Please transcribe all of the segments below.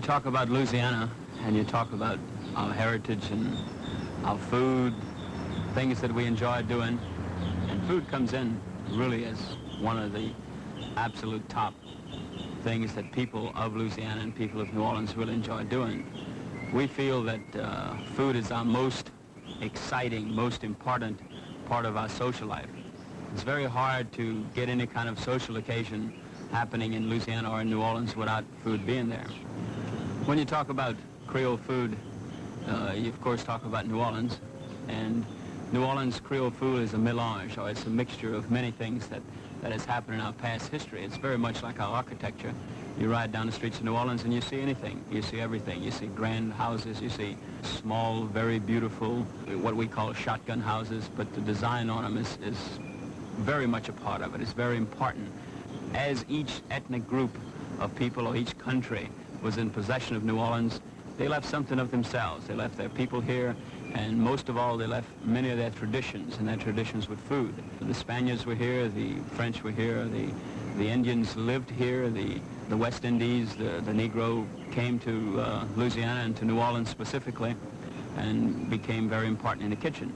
talk about Louisiana and you talk about our heritage and our food, things that we enjoy doing, and food comes in really as one of the absolute top things that people of Louisiana and people of New Orleans really enjoy doing. We feel that food is our most exciting, most important part of our social life. It's very hard to get any kind of social occasion happening in Louisiana or in New Orleans without food being there. When you talk about Creole food, you of course talk about New Orleans, and New Orleans Creole food is a melange, or it's a mixture of many things that has happened in our past history. It's very much like our architecture. You ride down the streets of New Orleans and you see anything. You see everything. You see grand houses. You see small, very beautiful, what we call shotgun houses, but the design on them is very much a part of it. It's very important. As each ethnic group of people or each country was in possession of New Orleans, they left something of themselves. They left their people here, and most of all, they left many of their traditions, and their traditions with food. The Spaniards were here, the French were here, the Indians lived here, the West Indies, the Negro came to Louisiana and to New Orleans specifically, and became very important in the kitchen.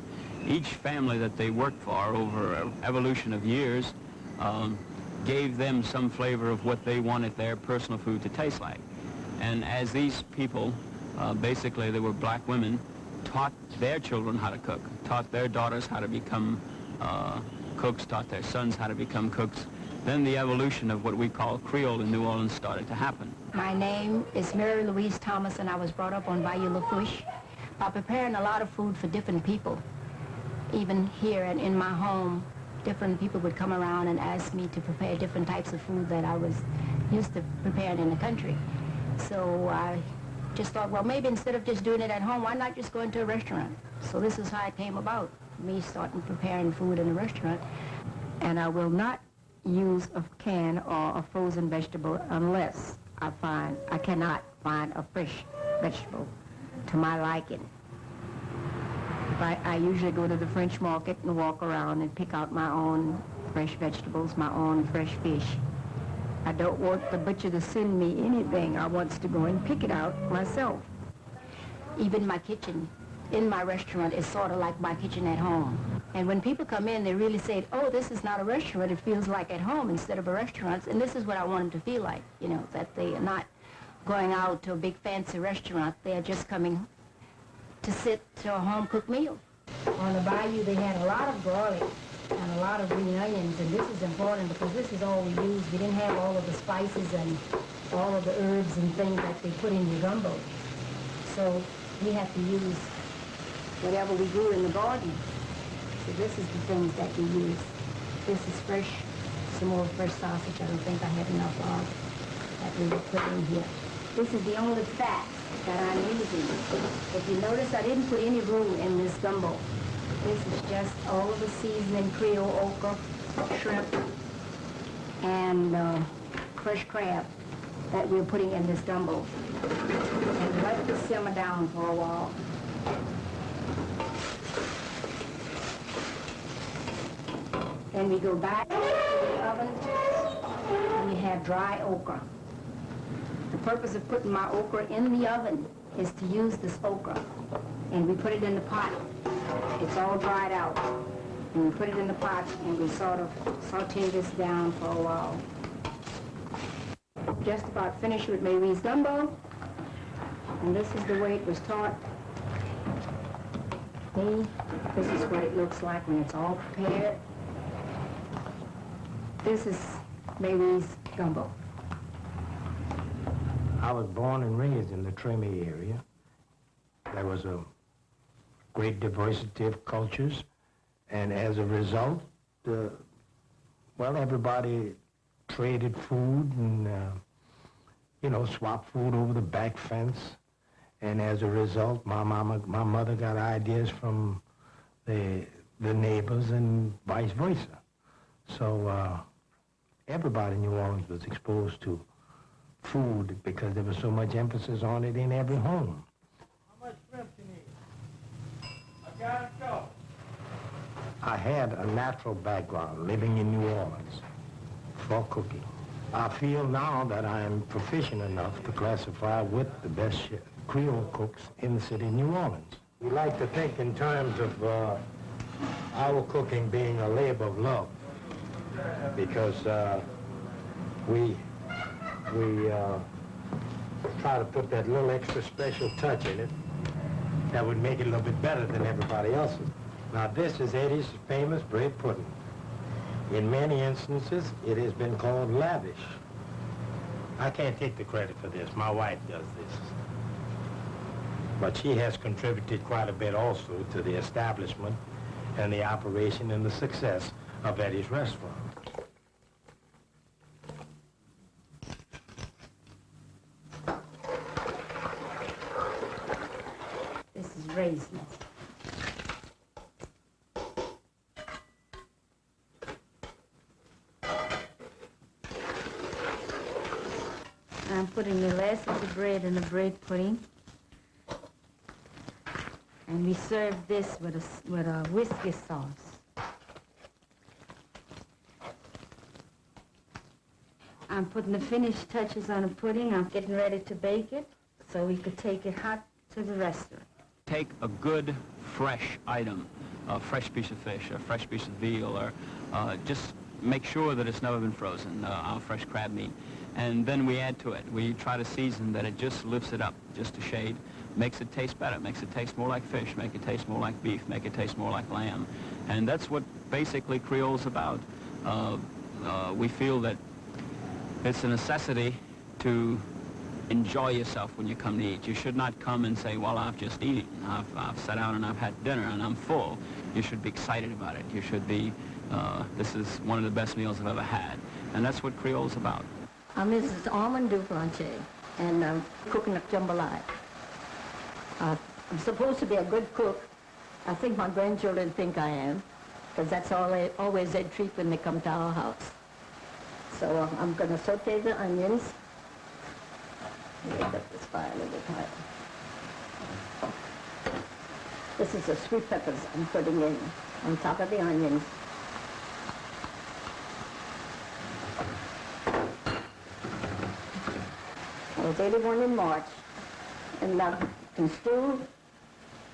Each family that they worked for over an evolution of years gave them some flavor of what they wanted their personal food to taste like. And as these people, basically they were black women, taught their children how to cook, taught their daughters how to become cooks, taught their sons how to become cooks, then the evolution of what we call Creole in New Orleans started to happen. My name is Mary Louise Thomas, and I was brought up on Bayou Lafourche by preparing a lot of food for different people. Even here and in my home, different people would come around and ask me to prepare different types of food that I was used to preparing in the country. So I just thought, well, maybe instead of just doing it at home, why not just go into a restaurant? So this is how it came about, me starting preparing food in a restaurant. And I will not use a can or a frozen vegetable unless I cannot find a fresh vegetable to my liking. I usually go to the French market and walk around and pick out my own fresh vegetables, my own fresh fish. I don't want the butcher to send me anything. I want to go and pick it out myself. Even my kitchen in my restaurant is sort of like my kitchen at home. And when people come in, they really say, oh, this is not a restaurant. It feels like at home instead of a restaurant. And this is what I want them to feel like, you know, that they are not going out to a big fancy restaurant. They are just coming to sit to a home-cooked meal. On the bayou, they had a lot of garlic and a lot of green onions, and this is important because this is all we used. We didn't have all of the spices and all of the herbs and things that they put in your gumbo. So we have to use whatever we grew in the garden. So this is the things that we use. This is fresh, some more fresh sausage. I don't think I have enough of that we will put in here. This is the only fat that I'm using. If you notice, I didn't put any roux in this gumbo. This is just all of the seasoning, Creole okra, shrimp, and crushed crab that we're putting in this gumbo. And let this simmer down for a while. Then we go back to the oven, and we have dry okra. The purpose of putting my okra in the oven is to use this okra. And we put it in the pot. It's all dried out. And we put it in the pot, and we sort of saute this down for a while. Just about finished with Mary's gumbo. And this is the way it was taught me. This is what it looks like when it's all prepared. This is Mary's gumbo. I was born and raised in the Treme area. There was a great diversity of cultures, and as a result, everybody traded food and, swapped food over the back fence. And as a result, my mother got ideas from the neighbors and vice versa. So everybody in New Orleans was exposed to food because there was so much emphasis on it in every home. How much shrimp you need? I got it, go. I had a natural background living in New Orleans for cooking. I feel now that I am proficient enough to classify with the best Creole cooks in the city of New Orleans. We like to think in terms of our cooking being a labor of love, because we try to put that little extra special touch in it that would make it a little bit better than everybody else's. Now this is Eddie's famous bread pudding. In many instances, it has been called lavish. I can't take the credit for this. My wife does this. But she has contributed quite a bit also to the establishment and the operation and the success of Eddie's restaurant. This is raisins. I'm putting the last of the bread in the bread pudding. And we serve this with a whiskey sauce. I'm putting the finished touches on the pudding. I'm getting ready to bake it so we could take it hot to the restaurant. Take a good, fresh item, a fresh piece of fish, a fresh piece of veal, or just make sure that it's never been frozen, our fresh crab meat. And then we add to it. We try to season that it just lifts it up just a shade, makes it taste better, makes it taste more like fish, make it taste more like beef, make it taste more like lamb. And that's what basically Creole's about. We feel that it's a necessity to enjoy yourself when you come to eat. You should not come and say, well, I've just eaten. I've sat down and I've had dinner and I'm full. You should be excited about it. You should be, this is one of the best meals I've ever had. And that's what Creole's about. I'm Mrs. Duplantier, and I'm cooking up jambalaya. I'm supposed to be a good cook. I think my grandchildren think I am, because that's always their treat when they come to our house. So I'm going to saute the onions. Make up this fire a little bit higher. This is the sweet peppers I'm putting in on top of the onions. I was 81 in March, and I can still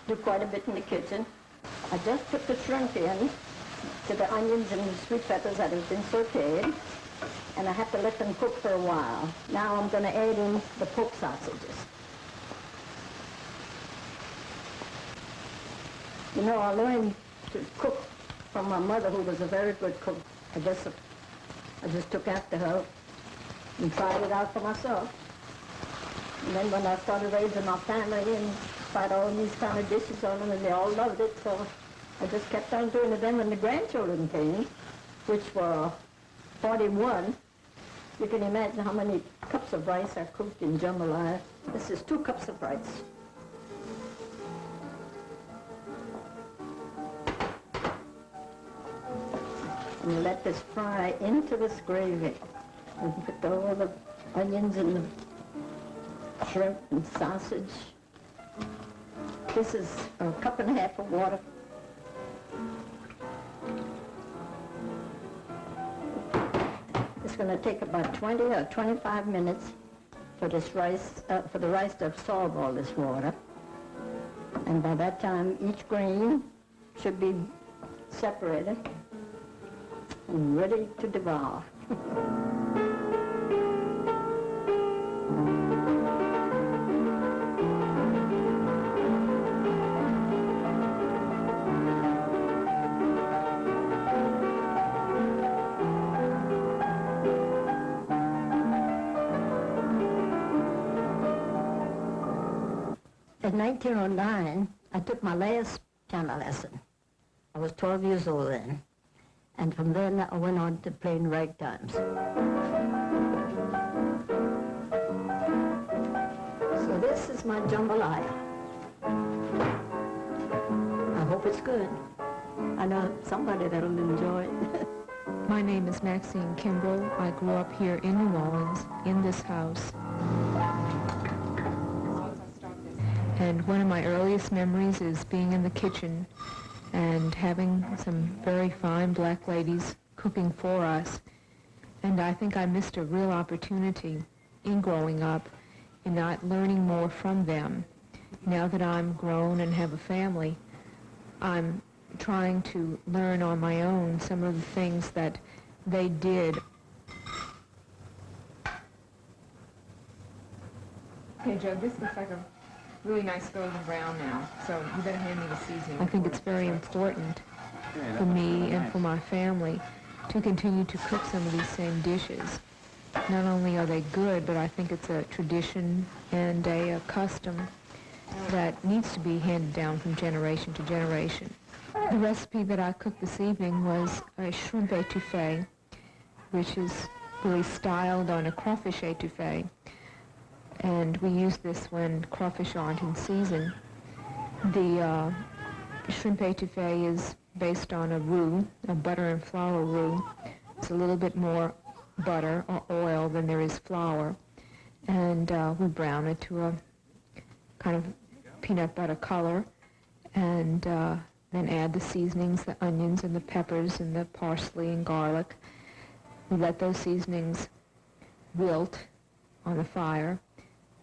do quite a bit in the kitchen. I just put the shrimp in to the onions and the sweet peppers that have been sauteed, and I have to let them cook for a while. Now I'm going to add in the pork sausages. You know, I learned to cook from my mother, who was a very good cook. I just took after her and tried it out for myself. And then when I started raising my family and tried all these kind of dishes on them, and they all loved it, so I just kept on doing it. Then when the grandchildren came, which were 41, you can imagine how many cups of rice I cooked in jambalaya. This is 2 cups of rice. And let this fry into this gravy. And put all the onions and the shrimp and sausage. This is a 1.5 cups of water. It's going to take about 20 or 25 minutes for this rice, for the rice to absorb all this water. And by that time, each grain should be separated and ready to devour. In 1909, I took my last piano lesson. I was 12 years old then. And from then, I went on to playing ragtimes. So this is my jambalaya. I hope it's good. I know somebody that'll enjoy it. My name is Maxine Kimbrough. I grew up here in New Orleans, in this house. And one of my earliest memories is being in the kitchen and having some very fine black ladies cooking for us. And I think I missed a real opportunity in growing up in not learning more from them. Now that I'm grown and have a family, I'm trying to learn on my own some of the things that they did. Okay, Joe, this looks like a really nice golden brown now, so you better hand me the seasoning. I think it's very important for me and for my family to continue to cook some of these same dishes. Not only are they good, but I think it's a tradition and a custom that needs to be handed down from generation to generation. The recipe that I cooked this evening was a shrimp étouffée, which is really styled on a crawfish étouffée. And we use this when crawfish aren't in season. The shrimp étouffée is based on a roux, a butter and flour roux. It's a little bit more butter or oil than there is flour. And we brown it to a kind of peanut butter color, and then add the seasonings, the onions and the peppers and the parsley and garlic. We let those seasonings wilt on the fire.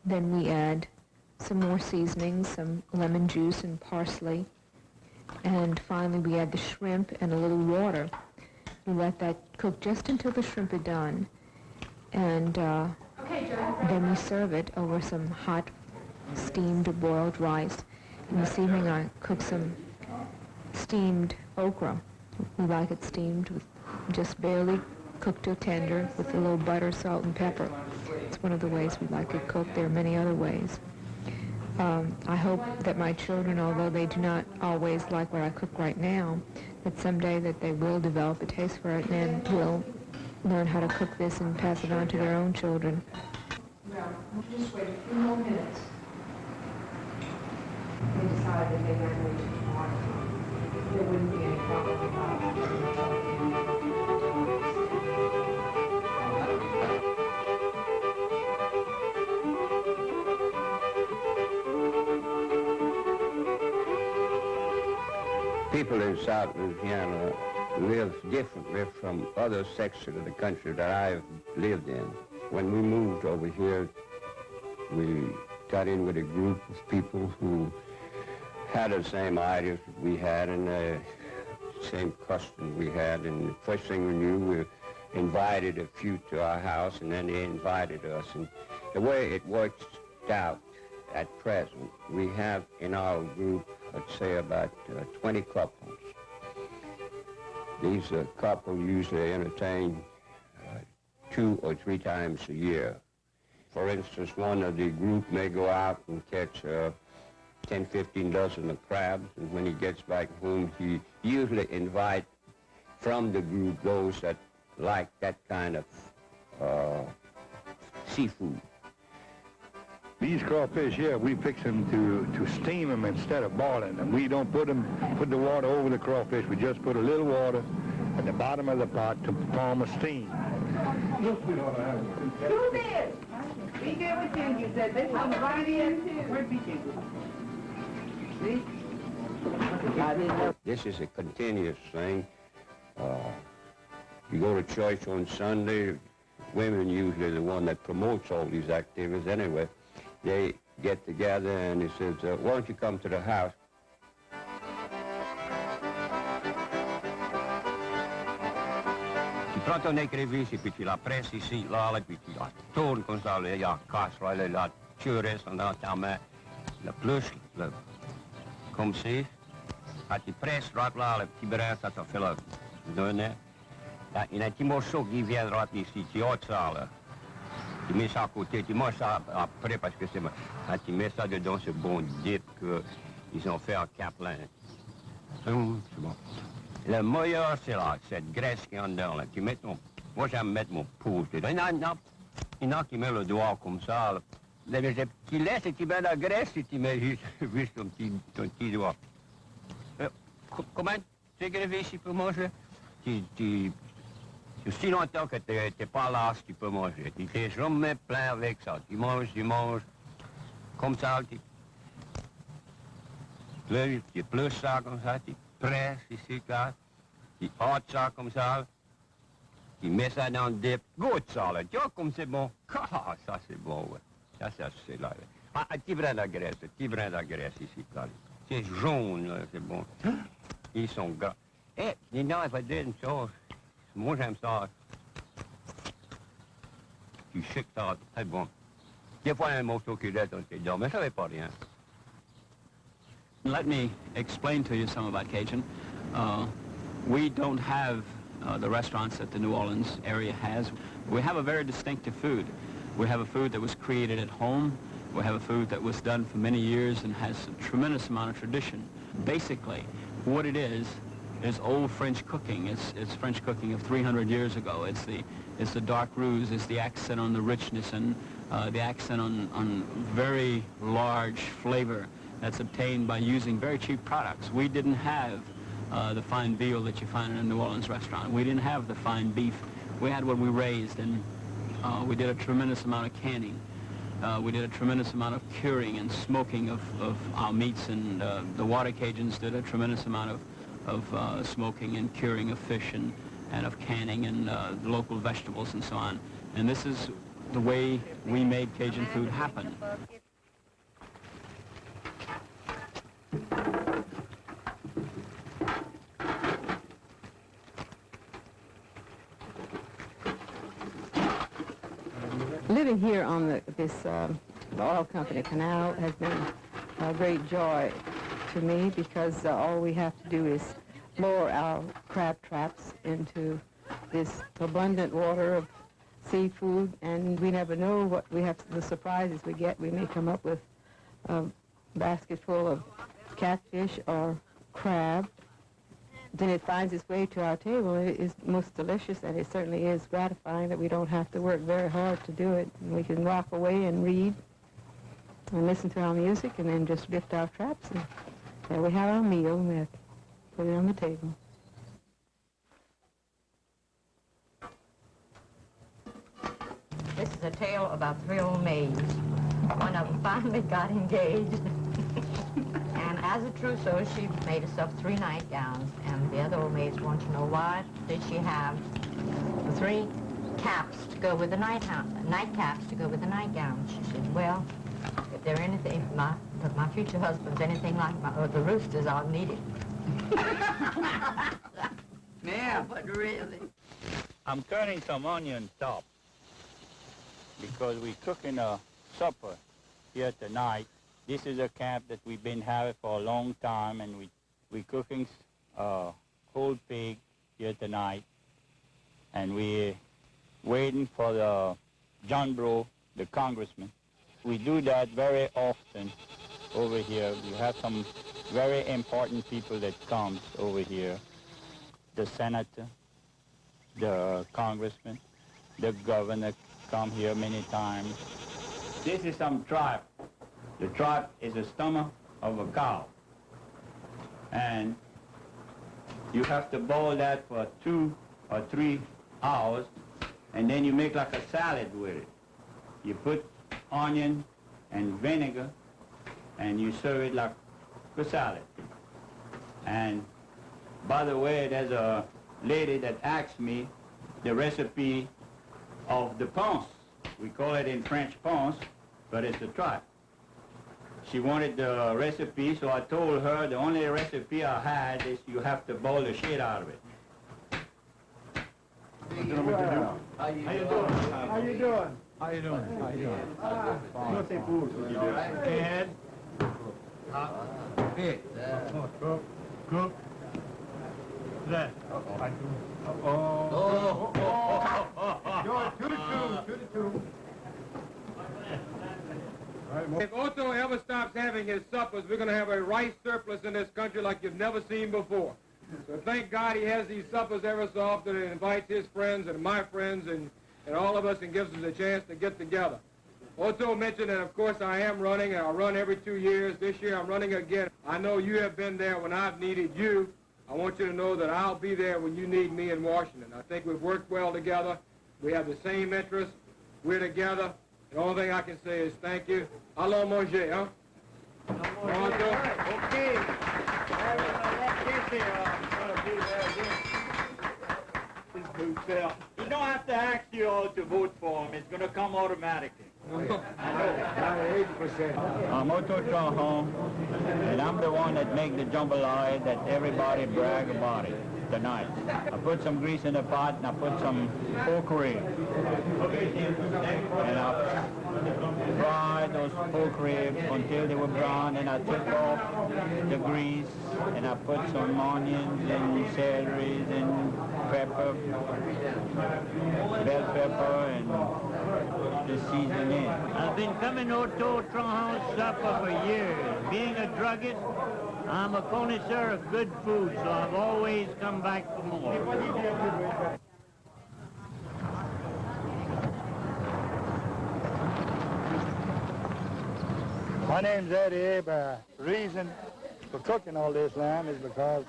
Then we add some more seasonings, some lemon juice and parsley. And finally we add the shrimp and a little water. We let that cook just until the shrimp are done. And then we serve it over some hot steamed or boiled rice. And this evening I cooked some steamed okra. We like it steamed with just barely cooked till tender with a little butter, salt, and pepper. It's one of the ways we like it cooked. There are many other ways. I hope that my children, although they do not always like what I cook right now, that someday that they will develop a taste for it and will learn how to cook this and pass it on to their own children. Well, just wait a few more minutes. They decided that they were going to tomorrow. There wouldn't be any problem about it. People in South Louisiana live differently from other sections of the country that I've lived in. When we moved over here, we got in with a group of people who had the same ideas that we had and the same customs we had. And the first thing we knew, we invited a few to our house, and then they invited us. And the way it worked out at present, we have in our group, let's say, about 20 couples. These couples usually entertain 2 or 3 times a year. For instance, one of the group may go out and catch 10, 15 dozen of crabs, and when he gets back home, he usually invites from the group those that like that kind of seafood. These crawfish here, we fix them to steam them instead of boiling them. We don't put the water over the crawfish. We just put a little water at the bottom of the pot to form a steam. Do this! Be good with you. You said this one's right in too. Where'd be See? This is a continuous thing. You go to church on Sunday, women usually the one that promotes all these activities anyway. They get together and he says, why don't you come to the house? Tu prends ton écrevisse et puis tu la presses ici, là, puis tu la tournes comme ça, il y a casserole, là, tu restes dans ta main, le plus, comme si, quand tu presses droite là, le petit brin, ça te fait le donner. Il y a un petit morceau qui vient droite ici, tu ôtes ça, là. Tu mets ça à côté, tu manges ça après parce que c'est... Quand tu mets ça dedans, ce bon dip qu'ils ont fait en Kaplan. C'est bon. Le meilleur, c'est là, cette graisse qui est en dedans, là. Tu mets ton... Moi, j'aime mettre mon pouce dedans. Il y en a qui met le doigt comme ça, là. Tu laisses et tu mets la graisse et tu mets juste ton petit doigt. Comment tu écrévisses, tu peux manger? Si longtemps que tu n'es pas là, tu peux manger. Tu t'es jamais plein avec ça. Tu manges, comme ça. Tu plus ça comme ça, tu presses ici, là. Tu ôtes ça comme ça. Tu mets ça dans le dip. goûte ça, là. Tu vois comme c'est bon. Ah, ça c'est bon, ouais. Ça c'est là. Ah, un petit brin de graisse ici, là. C'est jaune, là, c'est bon. Ils sont gras. Eh, dis-donc, il va dire une chose. Moi, j'aime ça. Tu sais que ça, c'est bon. Des fois, un morceau qui est dans tes dents, mais ça ne fait pas rien. Let me explain to you some about Cajun. We don't have the restaurants that the New Orleans area has. We have a very distinctive food. We have a food that was created at home. We have a food that was done for many years and has a tremendous amount of tradition. Basically, what it is old French cooking. It's French cooking of 300 years ago. It's the dark roux, it's the accent on the richness and the accent on very large flavor that's obtained by using very cheap products. We didn't have the fine veal that you find in a New Orleans restaurant. We didn't have the fine beef. We had what we raised, and we did a tremendous amount of canning. We did a tremendous amount of curing and smoking of our meats, and the water Cajuns did a tremendous amount of smoking and curing of fish and of canning and local vegetables and so on. And this is the way we made Cajun food happen. Living here on this oil company canal has been a great joy to me because all we have to do is lower our crab traps into this abundant water of seafood, and we never know what we have, the surprises we get. We may come up with a basket full of catfish or crab. Then it finds its way to our table. It is most delicious, and it certainly is gratifying that we don't have to work very hard to do it. We can rock away and read and listen to our music and then just lift our traps, and there we have our meal, and we have to put it on the table. This is a tale about three old maids. One of them finally got engaged. And as a trousseau, she made herself 3 nightgowns. And the other old maids want to know why did she have 3 caps to go with the nightcaps to go with the nightgowns. She said, well, if they're anything, if my future husband's anything like the roosters, I'll need it. Yeah, but really. I'm cutting some onion top because we're cooking a supper here tonight. This is a camp that we've been having for a long time, and we're cooking whole pig here tonight, and we're waiting for the John Bro, the congressman. We do that very often over here. We have some very important people that comes over here. The senator, the congressman, the governor come here many times. This is some tripe. The tripe is the stomach of a cow. And you have to boil that for 2 or 3 hours, and then you make like a salad with it. You put onion and vinegar, and you serve it like a salad. And by the way, there's a lady that asked me the recipe of the ponce. We call it in French ponce, but it's a tripe. She wanted the recipe, so I told her the only recipe I had is you have to boil the shit out of it. How you doing? How you doing? How you doing? How you doing? How you doing? What's the food? Ed. Hey. Cook. That. You're 2-2. If Otto ever stops having his suppers, we're going to have a rice surplus in this country like you've never seen before. So thank God he has these suppers every so often and invites his friends and my friends and all of us and gives us a chance to get together. Otto mentioned that, of course, I am running, and I run every 2 years. This year I'm running again. I know you have been there when I've needed you. I want you to know that I'll be there when you need me in Washington. I think we've worked well together. We have the same interests. We're together. The only thing I can say is thank you. Allons manger, huh? Okay. You don't have to ask you all come automatically. I'm 80%. Otto Trahan, and I'm the one that make the jambalaya that everybody brag about it tonight. I put some grease in the pot and I put some pork rib. And I fried those pork ribs until they were brown, and I took off the grease and I put some onions and celery and pepper, bell pepper, and the seasoning. I've been coming to Trahan supper for years. Being a druggist, I'm a connoisseur of good food, so I've always come back for more. My name's Eddie. The reason for cooking all this lamb is because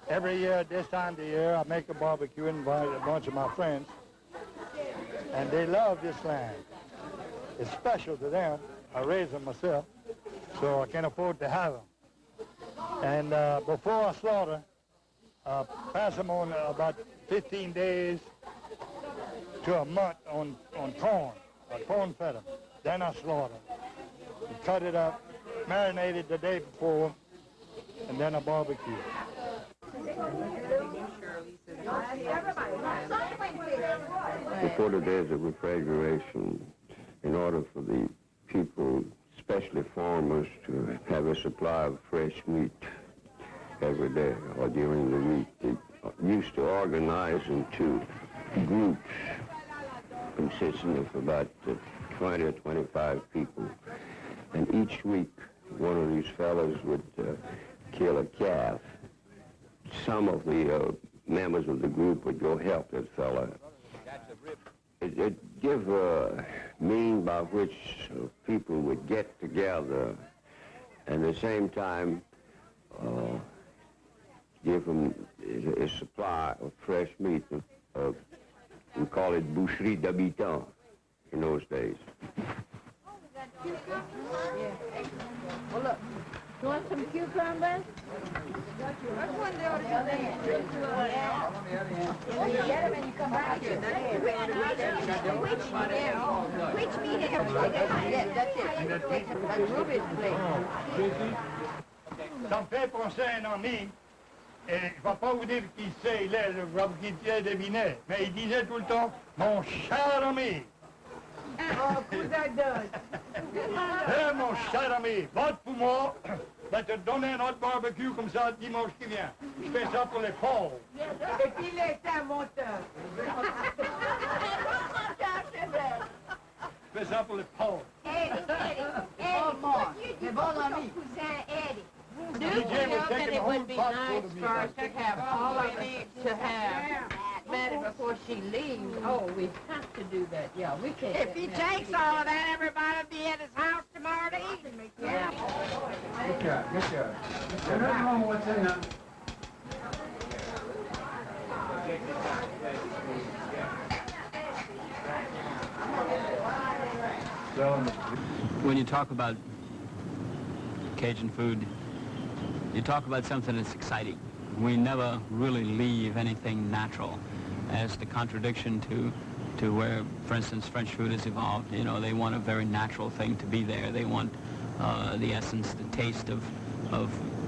every year at this time of the year I make a barbecue and invite a bunch of my friends, and they love this lamb. It's special to them. I raise them myself, so I can afford to have them. And before I slaughter, I pass them on about 15 days to a month on corn. I corn fed them. Then I slaughter. Cut it up, marinate it the day before, and then I barbecue. Before the days of refrigeration, in order for the people, especially farmers, to have a supply of fresh meat every day or during the week, they used to organize into groups consisting of about 20 or 25 people. And each week, one of these fellows would kill a calf. Some of the members of the group would go help that fella. It gave a means by which people would get together and at the same time give them a supply of fresh meat. We call it boucherie d'habitants in those days. Well, look, you want some cucumbers? That's one they ought to do there. If you get them and you come back here, which meat is that's it. That's Ruby's plate. Ça me fait penser à un ami, et je ne vais pas vous dire qui c'est, il est, je vais qu'il devinait, mais il disait tout le temps, mon cher ami. Oh, cousin Doug. Hé, mon cher ami, vote pour moi, va te donner un autre barbecue comme ça dimanche qui vient. Je fais ça pour les pauvres. Et puis il est un monteur. Je fais ça pour les pauvres. Eddie, what you do for your cousin Eddie? Do you know that it would be nice for us to have all of it to have Maddie before she leaves? Oh, we have to do that. Yeah, we can't. If he takes all of that, everybody will be at his house tomorrow to eat. Yeah. Good job, good job. There's nothing wrong with what's in there. When you talk about Cajun food, you talk about something that's exciting. We never really leave anything natural as the contradiction to where, for instance, French food has evolved. You know, they want a very natural thing to be there. They want the essence, the taste of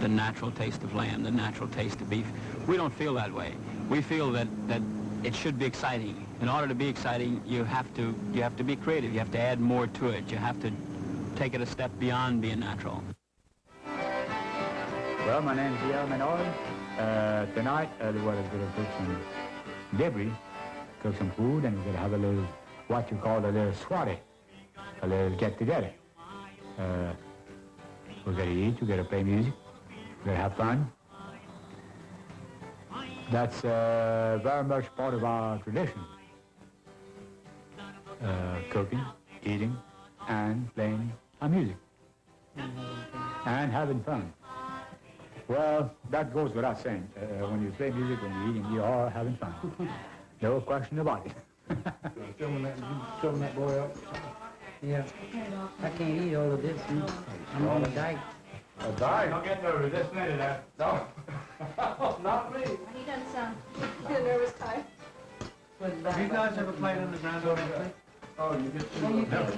the natural taste of lamb, the natural taste of beef. We don't feel that way. We feel that it should be exciting. In order to be exciting, you have to be creative. You have to add more to it. You have to take it a step beyond being natural. Well, my name's Yale Manoy. Tonight, the weather's going to cook some debris, cook some food, and we're going to have a little, what you call a little soiree, a little get-together. We're going to eat, we're going to play music, we're going to have fun. That's very much part of our tradition. Cooking, eating, and playing our music. And having fun. Well, that goes without saying. When you play music, when you're eating, you are having fun. No question about it. Filming that boy up? Yeah. I can't eat all of this. I'm on a diet. A diet? Don't get nervous. This minute there. No. Not me. He doesn't sound nervous type. Have you guys ever played on the ground or anything? Oh, you get to... Never.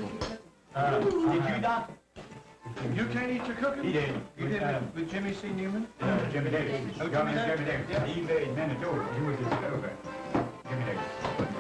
Did you, Doc? You can't eat your cooking? He did. You did with Jimmy C. Newman? Jimmy Davis. Oh, Jimmy Davis. Davis. Yeah. He made Manitoba. He was his servant. Jimmy Davis.